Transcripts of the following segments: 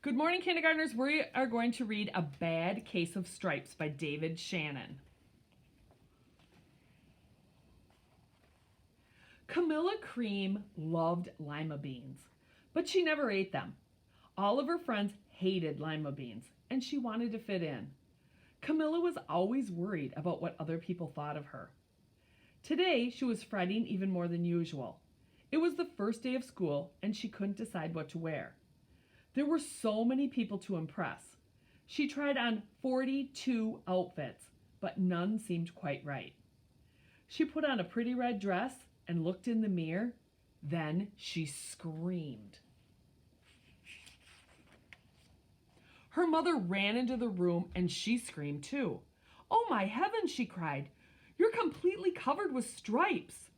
Good morning, kindergartners. We are going to read A Bad Case of Stripes by David Shannon. Camilla Cream loved lima beans, but she never ate them. All of her friends hated lima beans, and she wanted to fit in. Camilla was always worried about what other people thought of her. Today, she was fretting even more than usual. It was the first day of school, and she couldn't decide what to wear. There were so many people to impress. She tried on 42 outfits, but none seemed quite right. She put on a pretty red dress and looked in the mirror. Then she screamed. Her mother ran into the room and she screamed too. "Oh my heavens," she cried. "You're completely covered with stripes."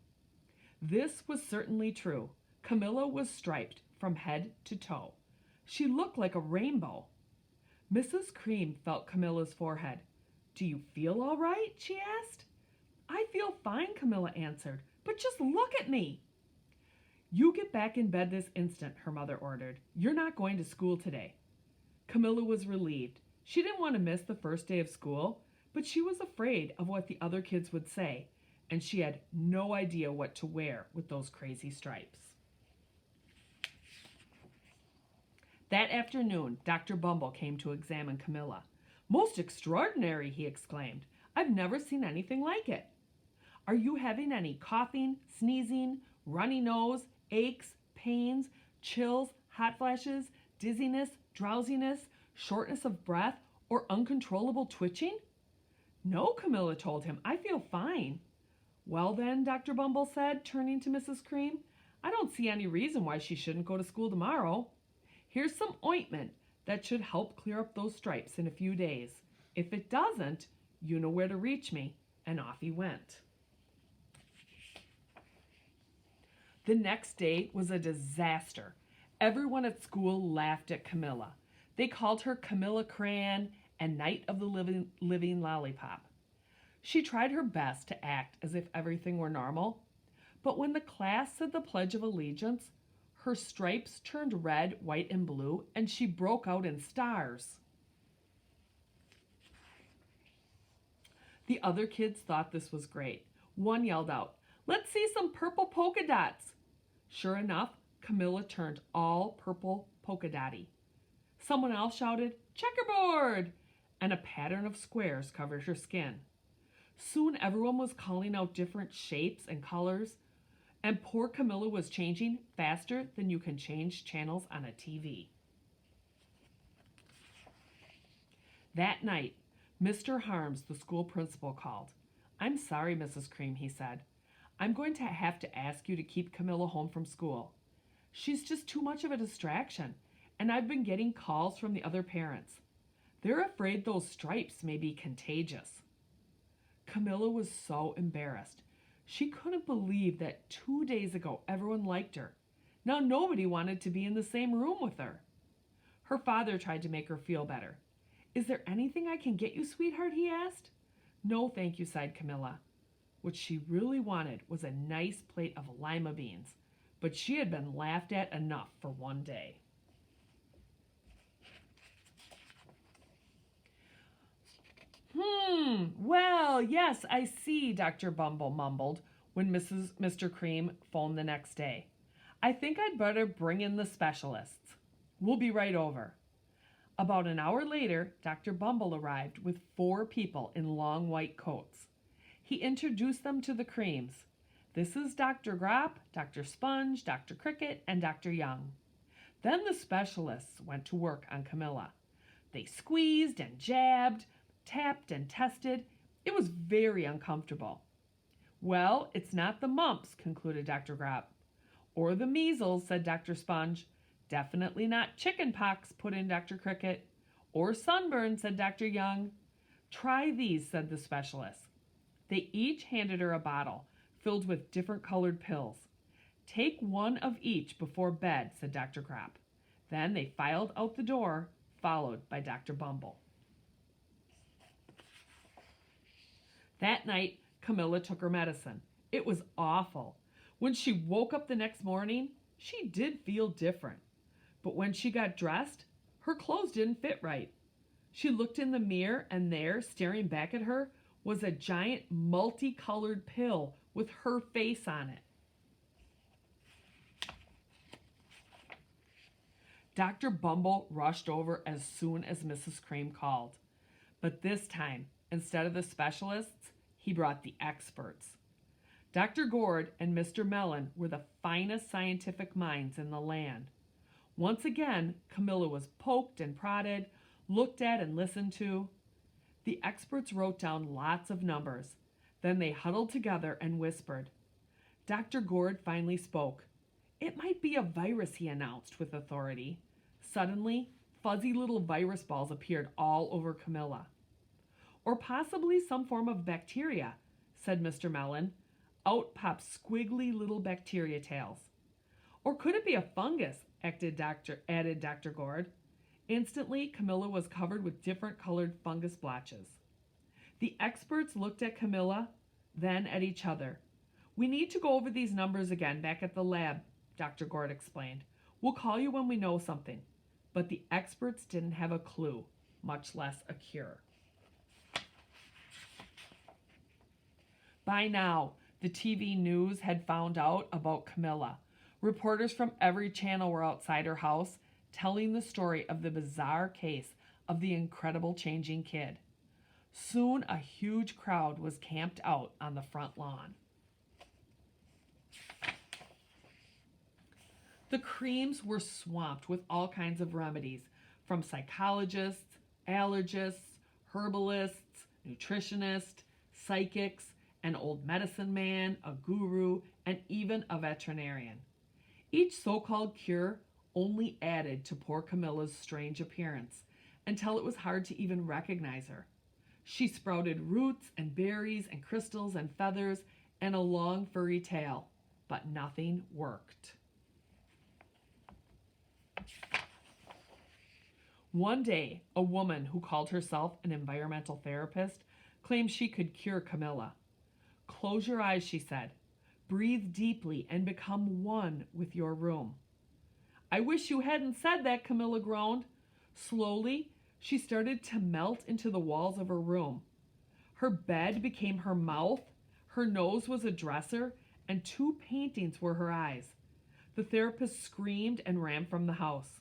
This was certainly true. Camilla was striped from head to toe. She looked like a rainbow. Mrs. Cream felt Camilla's forehead. "Do you feel all right?" she asked. "I feel fine," Camilla answered, "but just look at me." "You get back in bed this instant," her mother ordered. "You're not going to school today." Camilla was relieved. She didn't want to miss the first day of school, but she was afraid of what the other kids would say, and she had no idea what to wear with those crazy stripes. That afternoon, Dr. Bumble came to examine Camilla. "Most extraordinary," he exclaimed. "I've never seen anything like it. Are you having any coughing, sneezing, runny nose, aches, pains, chills, hot flashes, dizziness, drowsiness, shortness of breath, or uncontrollable twitching?" "No," Camilla told him. "I feel fine." "Well then," Dr. Bumble said, turning to Mrs. Cream, "I don't see any reason why she shouldn't go to school tomorrow. Here's some ointment that should help clear up those stripes in a few days. If it doesn't, you know where to reach me." And off he went. The next day was a disaster. Everyone at school laughed at Camilla. They called her Camilla Crayon and Night of the Living Lollipop. She tried her best to act as if everything were normal, but when the class said the Pledge of Allegiance, her stripes turned red, white, and blue, and she broke out in stars. The other kids thought this was great. One yelled out, "Let's see some purple polka dots." Sure enough, Camilla turned all purple polka dotty. Someone else shouted, "Checkerboard!" and a pattern of squares covered her skin. Soon everyone was calling out different shapes and colors, and poor Camilla was changing faster than you can change channels on a TV. That night, Mr. Harms, the school principal, called. "I'm sorry, Mrs. Cream," he said. "I'm going to have to ask you to keep Camilla home from school. She's just too much of a distraction, and I've been getting calls from the other parents. They're afraid those stripes may be contagious." Camilla was so embarrassed. She couldn't believe that 2 days ago everyone liked her. Now nobody wanted to be in the same room with her. Her father tried to make her feel better. "Is there anything I can get you, sweetheart?" he asked. "No, thank you," sighed Camilla. What she really wanted was a nice plate of lima beans, but she had been laughed at enough for one day. Well, yes, I see," Dr. Bumble mumbled when Mr. Cream phoned the next day. "I think I'd better bring in the specialists. We'll be right over." About an hour later, Dr. Bumble arrived with 4 people in long white coats. He introduced them to the Creams. "This is Dr. Grop, Dr. Sponge, Dr. Cricket, and Dr. Young." Then the specialists went to work on Camilla. They squeezed and jabbed, tapped and tested. It was very uncomfortable. "Well, it's not the mumps," concluded Dr. Grop. "Or the measles," said Dr. Sponge. "Definitely not chicken pox," put in Dr. Cricket. "Or sunburn," said Dr. Young. "Try these," said the specialist. They each handed her a bottle filled with different colored pills. "Take one of each before bed," said Dr. Grop. Then they filed out the door, followed by Dr. Bumble. That night, Camilla took her medicine. It was awful. When she woke up the next morning, she did feel different. But when she got dressed, Her clothes didn't fit right. She looked in the mirror, and there, staring back at her, was a giant multicolored pill with her face on it. Dr. Bumble rushed over as soon as Mrs. Cream called. But this time, instead of the specialists, he brought the experts. Dr. Gord and Mr. Mellon were the finest scientific minds in the land. Once again, Camilla was poked and prodded, looked at and listened to. The experts wrote down lots of numbers. Then they huddled together and whispered. Dr. Gord finally spoke. It might be a virus, he announced with authority. Suddenly, fuzzy little virus balls appeared all over Camilla. Or possibly some form of bacteria, said Mr. Mellon. Out popped squiggly little bacteria tails. Or could it be a fungus, added Dr. Gord. Instantly, Camilla was covered with different colored fungus blotches. The experts looked at Camilla, then at each other. We need to go over these numbers again back at the lab, Dr. Gord explained. We'll call you when we know something. But the experts didn't have a clue, much less a cure. By now, the TV news had found out about Camilla. Reporters from every channel were outside her house, telling the story of the bizarre case of the incredible changing kid. Soon a huge crowd was camped out on the front lawn. The Creams were swamped with all kinds of remedies, from psychologists, allergists, herbalists, nutritionists, psychics, an old medicine man, a guru, and even a veterinarian. Each so-called cure only added to poor Camilla's strange appearance until it was hard to even recognize her. She sprouted roots and berries and crystals and feathers and a long furry tail, but nothing worked. One day, a woman who called herself an environmental therapist claimed she could cure Camilla. Close your eyes, she said. Breathe deeply and become one with your room. I wish you hadn't said that, Camilla groaned. Slowly, she started to melt into the walls of her room. Her bed became her mouth, her nose was a dresser, and 2 paintings were her eyes. The therapist screamed and ran from the house.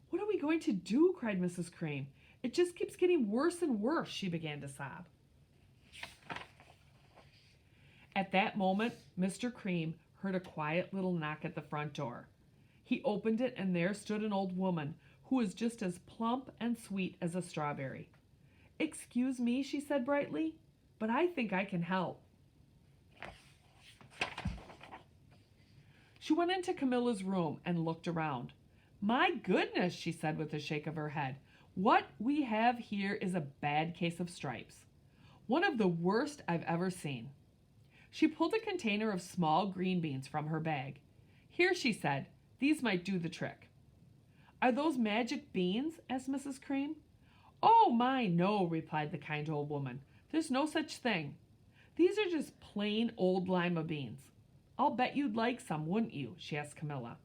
What are we going to do? Cried Mrs. Cream. It just keeps getting worse and worse, she began to sob. At that moment, Mr. Cream heard a quiet little knock at the front door. He opened it, and there stood an old woman who was just as plump and sweet as a strawberry. Excuse me, she said brightly, but I think I can help. She went into Camilla's room and looked around. My goodness, she said with a shake of her head. What we have here is a bad case of stripes. One of the worst I've ever seen. She pulled a container of small green beans from her bag. Here, she said, these might do the trick. Are those magic beans? Asked Mrs. Cream. Oh my, no, replied the kind old woman. There's no such thing. These are just plain old lima beans. I'll bet you'd like some, wouldn't you? She asked Camilla.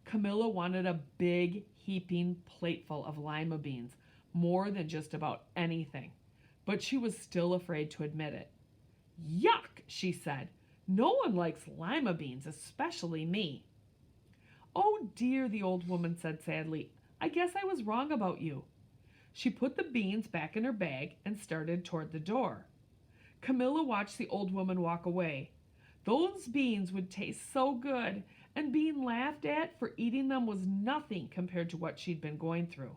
Camilla wanted a big, heaping plateful of lima beans, more than just about anything, but she was still afraid to admit it. Yuck, she said. No one likes lima beans, especially me. Oh dear, the old woman said sadly. I guess I was wrong about you. She put the beans back in her bag and started toward the door. Camilla watched the old woman walk away. Those beans would taste so good, and being laughed at for eating them was nothing compared to what she'd been going through.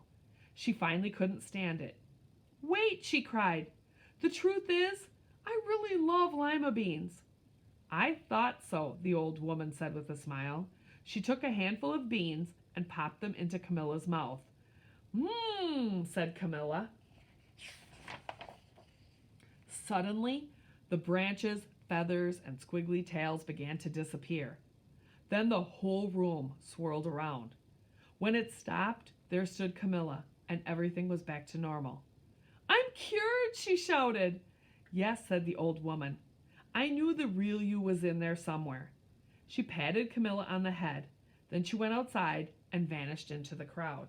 She finally couldn't stand it. Wait, she cried. The truth is, I really love lima beans. I thought so, the old woman said with a smile. She took a handful of beans and popped them into Camilla's mouth. Mmm, said Camilla. Suddenly, the branches, feathers, and squiggly tails began to disappear. Then the whole room swirled around. When it stopped, there stood Camilla, and everything was back to normal. I'm cured, she shouted. Yes, said the old woman. I knew the real you was in there somewhere. She patted Camilla on the head. Then she went outside and vanished into the crowd.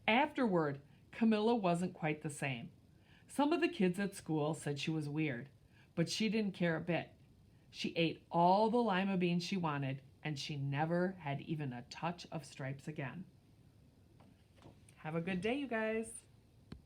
Afterward, Camilla wasn't quite the same. Some of the kids at school said she was weird, but she didn't care a bit. She ate all the lima beans she wanted, and she never had even a touch of stripes again. Have a good day, you guys.